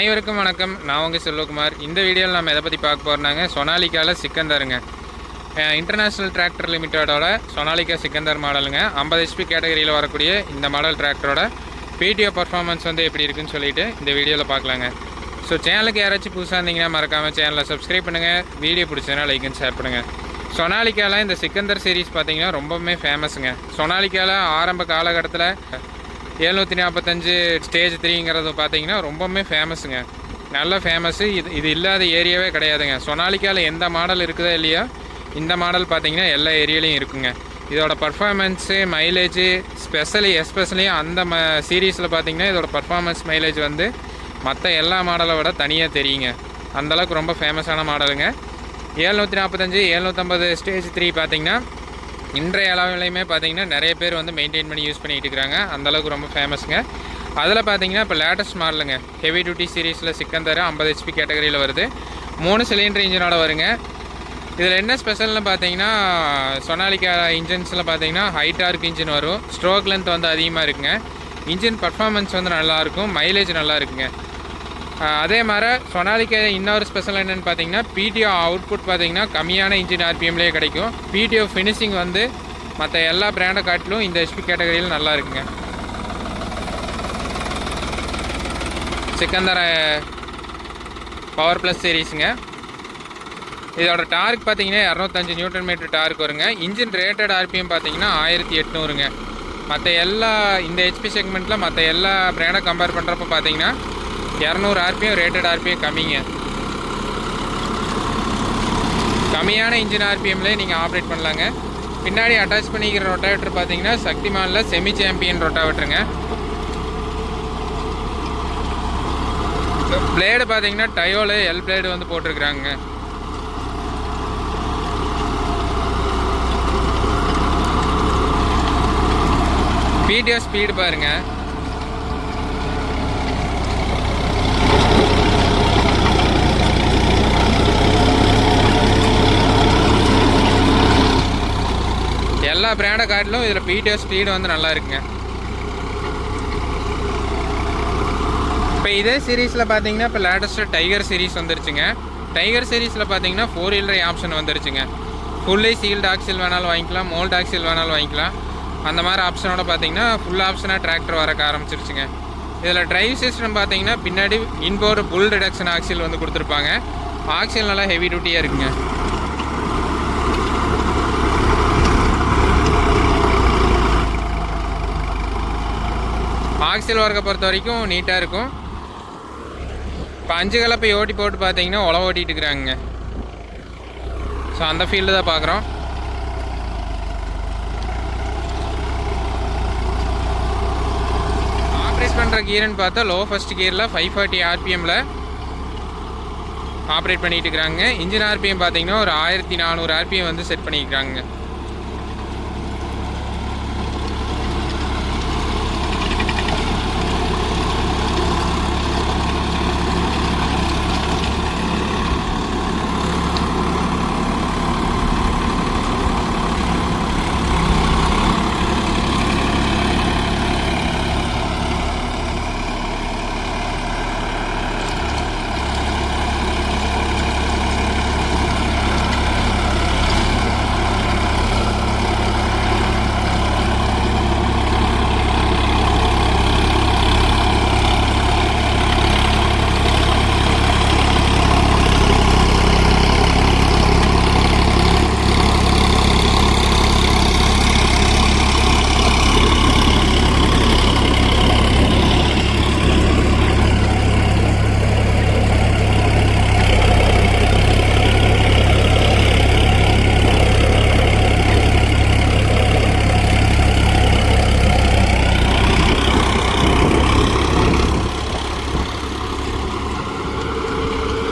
அனைவருக்கும் வணக்கம். நான் உங்கள் செல்வகுமார். இந்த வீடியோவில் நம்ம எதை பற்றி பார்க்க போகிறோம்னாங்க, சொனாலிக்காவில் சிக்கந்தருங்க. இன்டர்நேஷ்னல் டிராக்டர் லிமிட்டடோட சொனாலிக்கா சிக்கந்தர் மாடலுங்க. 50 HP கேட்டகரியில் வரக்கூடிய இந்த மாடல் டிராக்டரோட பிடிஓ பர்ஃபார்மன்ஸ் வந்து எப்படி இருக்குன்னு சொல்லிட்டு இந்த வீடியோவில் பார்க்கலாங்க. ஸோ சேனலுக்கு யாராச்சும் புதுசாக இருந்தீங்கன்னா மறக்காமல் சேனலை சப்ஸ்கிரைப் பண்ணுங்கள். வீடியோ பிடிச்சதுன்னா லைக் அண்ட் ஷேர் பண்ணுங்கள். சொனாலிக்காவில் இந்த சிக்கந்தர் சீரீஸ் பார்த்திங்கன்னா ரொம்பவுமே ஃபேமஸுங்க. சொனாலிக்காவில் ஆரம்ப காலகட்டத்தில் 745 ஸ்டேஜ் 3ங்கிறது பார்த்தீங்கன்னா ரொம்பவுமே ஃபேமஸுங்க. நல்ல ஃபேமஸ்ஸு. இது இல்லாத ஏரியாவே கிடையாதுங்க. சொனாலிக்காவில் எந்த மாடல் இருக்குதோ இல்லையா, இந்த மாடல் பார்த்தீங்கன்னா எல்லா ஏரியாலையும் இருக்குங்க. இதோட பர்ஃபார்மன்ஸு, மைலேஜு, எஸ்பெஷலி அந்த சீரீஸில் பார்த்தீங்கன்னா இதோட பர்ஃபார்மன்ஸ் மைலேஜ் வந்து மற்ற எல்லா மாடலை விட தனியாக தெரியுங்க. அந்தளவுக்கு ரொம்ப ஃபேமஸான மாடலுங்க. 745 750 ஸ்டேஜ் 3 பார்த்தீங்கன்னா இன்றைய அளவுலையுமே பார்த்தீங்கன்னா நிறைய பேர் வந்து மெயின்டைன் பண்ணி யூஸ் பண்ணிகிட்டு இருக்கிறாங்க. அந்தளவுக்கு ரொம்ப ஃபேமஸுங்க. அதில் பார்த்தீங்கன்னா இப்போ லேட்டஸ்ட் மாடலுங்க, ஹெவி டியூட்டி சீரீஸில் சிக்கந்தர் 50 HP கேட்டகரியில் வருது. 3 சிலிண்டர் இன்ஜினோட வருங்க. இதில் என்ன ஸ்பெஷல்னு பார்த்தீங்கன்னா, சொனாலிக்கா இன்ஜின்ஸில் பார்த்தீங்கன்னா ஹை டார்க் இன்ஜின் வரும். ஸ்ட்ரோக் லென்த் வந்து அதிகமாக இருக்குங்க. இன்ஜின் பர்ஃபார்மன்ஸ் வந்து நல்லாயிருக்கும். மைலேஜ் நல்லா இருக்குங்க. அதே மாதிரி சொனாலிக்கா இன்னொரு ஸ்பெஷல் என்னென்னு பார்த்தீங்கன்னா, பிடிஓ அவுட்புட் பார்த்தீங்கன்னா கம்மியான இன்ஜின் ஆர்பிஎம்லேயே கிடைக்கும். பிடிஓ ஃபினிஷிங் வந்து மற்ற எல்லா பிராண்டை காட்டிலும் இந்த HP கேட்டகரியில் நல்லா இருக்குங்க. சிக்கந்தர் பவர் ப்ளஸ் சீரீஸுங்க. இதோட டார்க் பார்த்தீங்கன்னா 205 Nm டார்க் வருங்க. இன்ஜின் ரேட்டட் ஆர்பிஎம் பார்த்தீங்கன்னா 1800ங்க. மற்ற எல்லா இந்த HP செக்மெண்ட்டில் மற்ற எல்லா பிராண்டை கம்பேர் பண்ணுறப்ப பார்த்தீங்கன்னா 200 RPM ரேட்டட் ஆர்பிஎம் கம்மிங்க. கம்மியான இன்ஜின் ஆர்பிஎம்லேயே நீங்கள் ஆப்ரேட் பண்ணலாங்க. பின்னாடி அட்டாச் பண்ணிக்கிற ரொட்டாவேட்டர் பார்த்தீங்கன்னா சக்திமானில் செமி சாம்பியன் ரொட்டாவேட்டருங்க. பிளேடு பார்த்தீங்கன்னா டயோல எல் பிளேடு வந்து போட்டிருக்கிறாங்க. பிடிஓ ஸ்பீடு பாருங்க. எல்லா பிராண்டை காட்டிலும் இதில் பிடிஓ ஸ்பீடு வந்து நல்லா இருக்குங்க. இப்போ இதே சீரீஸில் பார்த்தீங்கன்னா இப்போ லேட்டஸ்ட்டு டைகர் சீரீஸ் வந்துருச்சுங்க. டைகர் சீரீஸில் பார்த்தீங்கன்னா 4 wheeler ஆப்ஷன் வந்துருச்சுங்க. ஃபுல்லி சீல்டு ஆக்சில் வேணாலும் வாங்கிக்கலாம், மோல்டு ஆக்சில் வேணாலும் வாங்கிக்கலாம். அந்த மாதிரி ஆப்ஷனோட பார்த்தீங்கன்னா ஃபுல் ஆப்ஷனாக டிராக்டர் வரக்க ஆரம்பிச்சிருச்சுங்க. இதில் டிரைவ் சிஸ்டம் பார்த்தீங்கன்னா பின்னாடி இன்போர்டு புல் ரிடக்ஷன் ஆக்சில் வந்து கொடுத்துருப்பாங்க. ஆக்சில் நல்லா ஹெவி டியூட்டியாக இருக்குங்க. ஆக்சில் ஒர்க்கை பொறுத்த வரைக்கும் நீட்டாக இருக்கும். இப்போ 5 கலப்பை ஓட்டி போட்டு பார்த்தீங்கன்னா உழவு ஓட்டிகிட்டு இருக்கிறாங்க. ஸோ அந்த ஃபீல்டு தான் பார்க்குறோம். ஆப்ரேட் பண்ணுற கியர்னு பார்த்தா லோ ஃபஸ்ட் கியரில் 540 RPMல ஆப்ரேட் பண்ணிகிட்டு இருக்கிறாங்க. இன்ஜின் ஆர்பிஎம் பார்த்தீங்கன்னா ஒரு 1400 RPM வந்து செட் பண்ணிக்கிறாங்க.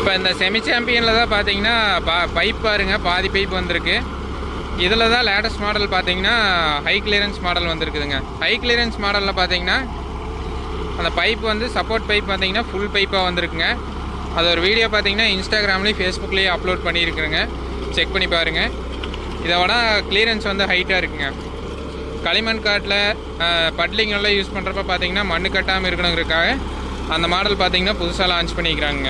இப்போ இந்த செமி சாம்பியனில் தான் பார்த்தீங்கன்னா பைப் பாருங்க, பாதி பைப் வந்திருக்கு. இதில் தான் லேட்டஸ்ட் மாடல் பார்த்தீங்கன்னா ஹை கிளியரன்ஸ் மாடல் வந்துருக்குதுங்க. ஹை கிளியரன்ஸ் மாடலில் பார்த்தீங்கன்னா அந்த பைப் வந்து சப்போர்ட் பைப் பார்த்தீங்கன்னா ஃபுல் பைப்பாக வந்திருக்குங்க. அது ஒரு வீடியோ பார்த்தீங்கன்னா இன்ஸ்டாகிராம்லேயும் ஃபேஸ்புக்லேயும் அப்லோட் பண்ணியிருக்குறேங்க. செக் பண்ணி பாருங்கள். இதை விட கிளியரன்ஸ் வந்து ஹைட்டாக இருக்குங்க. களிமண் காட்டில் பட்லிங்கெல்லாம் யூஸ் பண்ணுறப்ப பார்த்தீங்கன்னா மண்ணு கட்டாமல் இருக்கணுங்கிறதுக்காக அந்த மாடல் பார்த்தீங்கன்னா புதுசாக லான்ச் பண்ணிக்கிறாங்க.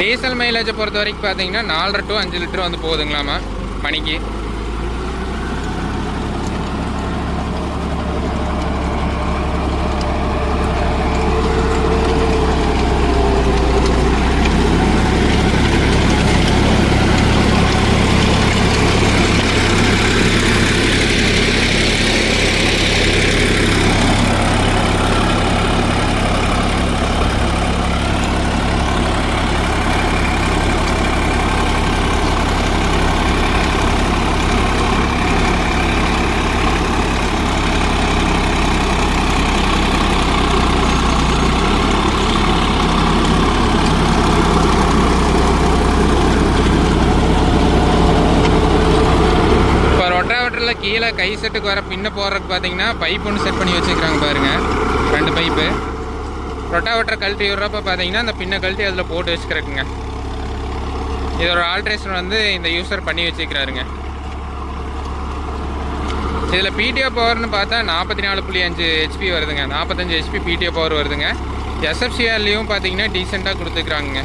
டீசல் மைலேஜை பொறுத்த வரைக்கும் பார்த்தீங்கன்னா 4 to 5 லிட்டர் வந்து போகுதுங்களாமா மணிக்கு. கீழே கை செட்டுக்கு வர பின்ன போடுறதுக்கு பார்த்தீங்கன்னா பைப் ஒன்று செட் பண்ணி வச்சுக்கிறாங்க பாருங்கள், 2 பைப்பு. ரொட்டாவேட்டரை கழட்டி விடுறப்ப பார்த்தீங்கன்னா அந்த பின்ன கழட்டி அதில் போட்டு வச்சுக்கிறக்குங்க. இதோட ஆல்ட்ரேஷன் வந்து இந்த யூசர் பண்ணி வச்சுக்கிறாருங்க. இதில் பிடிஓ பவர்னு பார்த்தா 44.5 HP வருதுங்க, 45 HP பிடிஓ பவர் வருதுங்க. எஸ்எஃப்சிஆர்லேயும் பார்த்தீங்கன்னா டீசெண்டாக கொடுத்துக்கிறாங்க.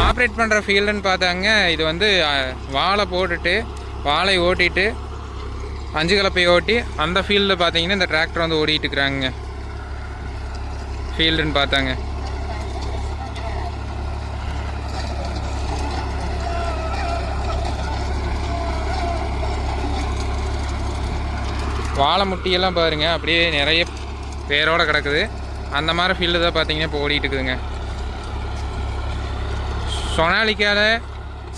ஆப்ரேட் பண்ணுற ஃபீல்டுன்னு பார்த்தாங்க, இது வந்து வாழை போட்டுட்டு வாழை ஓட்டிட்டு 5 கலப்பை ஓட்டி அந்த ஃபீல்டில் பார்த்தீங்கன்னா இந்த டிராக்டர் வந்து ஓடிட்டு இருக்கிறாங்க. ஃபீல்டுன்னு பார்த்தாங்க. வாழை முட்டியெல்லாம் பாருங்கள் அப்படியே நிறைய பேரோடு கிடக்குது. அந்த மாதிரி ஃபீல்டு தான் பார்த்தீங்கன்னா இப்போ ஓடிட்டு இருக்குதுங்க. சொனாலிக்காவில்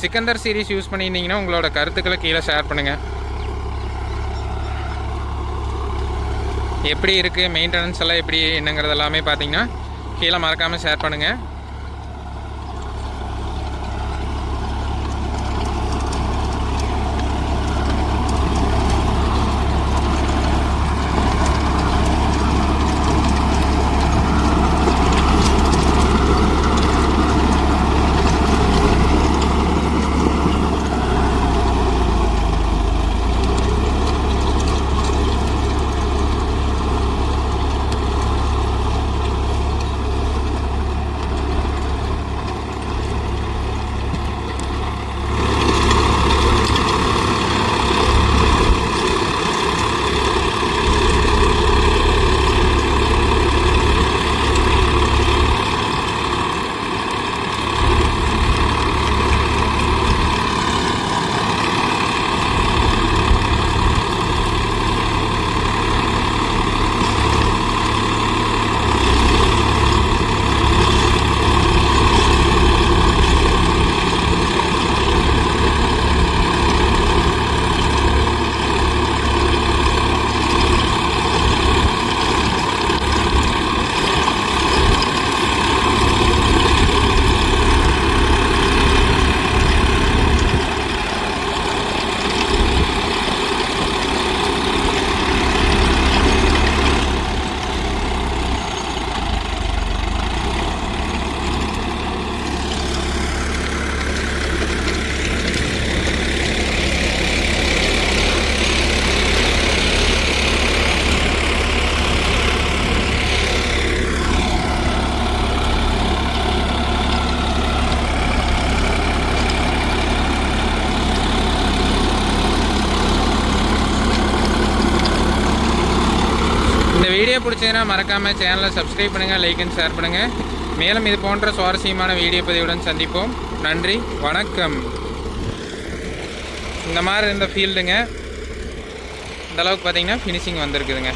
சிக்கந்தர் சீரிஸ் யூஸ் பண்ணியிருந்தீங்கன்னா உங்களோட கருத்துக்களை கீழே ஷேர் பண்ணுங்கள். எப்படி இருக்குது, மெயின்டெனன்ஸ் எல்லாம் எப்படி என்னங்கிறது எல்லாமே பார்த்தீங்கன்னா கீழே மறக்காமல் ஷேர் பண்ணுங்கள். வீடியோ பிடிச்சதுன்னா மறக்காமல் சேனலை சப்ஸ்கிரைப் பண்ணுங்கள், லைக் அண்ட் ஷேர் பண்ணுங்கள். மேலும் இது போன்ற சுவாரஸ்யமான வீடியோ பதிவுடன் சந்திப்போம். நன்றி, வணக்கம். இந்த மாதிரி இருந்த ஃபீல்டுங்க, இந்த அளவுக்கு பார்த்தீங்கன்னா ஃபினிஷிங் வந்திருக்குதுங்க.